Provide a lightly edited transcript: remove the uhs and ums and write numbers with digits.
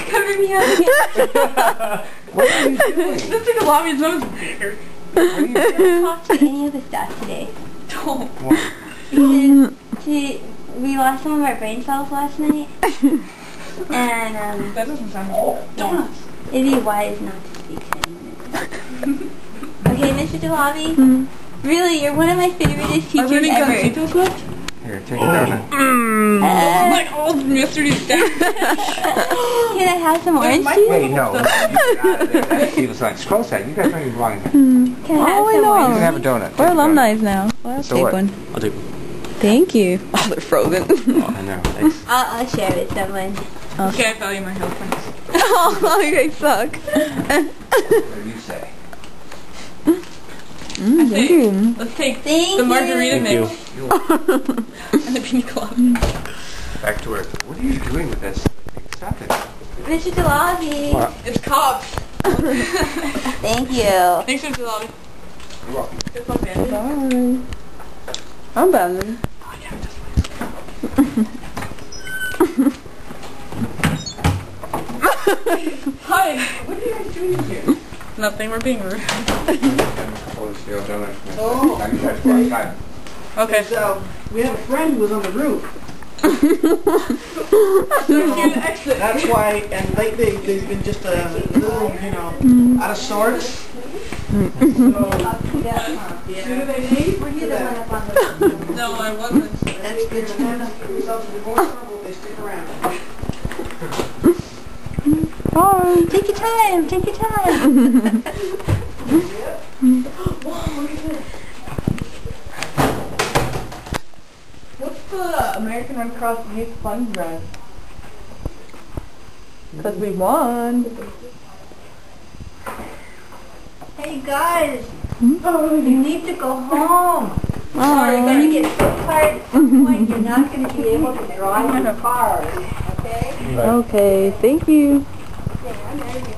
Cover me up again. What are you doing? This is a lobby, his nose is bigger. What are you doing? I don't talk to any of the staff today. What? We lost some of our brain cells last night. And, That doesn't sound good. yeah. It'd be wise not to speak to anyone. Okay, Mr. DeLobby. Really, you're one of my favorite teachers ever. Here, take a donut. Like old Mr. Can I have some orange juice? Wait, no. That's evil sign. Scroll set. You guys don't even belong in here. Can I have some You can orange have a donut. We're alumni now. Well, I'll So take what? one. I'll take one. Thank you. Oh, they're frozen. Oh, I know. Thanks. I'll share with someone. Okay. I value my health points. Oh, you guys suck. What do you say? Thank you. Let's take the margarita Thank you. mix and the pina colada. Back to work. What are you doing with this? Stop it. Mr. DeLobby. What? It's cops. Thank you. Thanks, Mr. DeLobby. You're welcome. Good luck, man. Bye. I'm Brandon. Oh, yeah, just Hi. What are you guys doing here? Nothing. We're being rude. Okay. So, we have a friend who was on the roof. That's why, and lately they've been just a little, you know, out of sorts. So, see what they need? No, I wasn't. That's good to know. Results will be more trouble if they stick around. Bye. Take your time. Take your time. What's the American Red Cross Youth Fund Drive? Because we won. Hey guys, you need to go home. Sorry, you're going to get so tired at some point you're not going to be able to drive your cars, okay? Okay, thank you. Okay, I'm ready.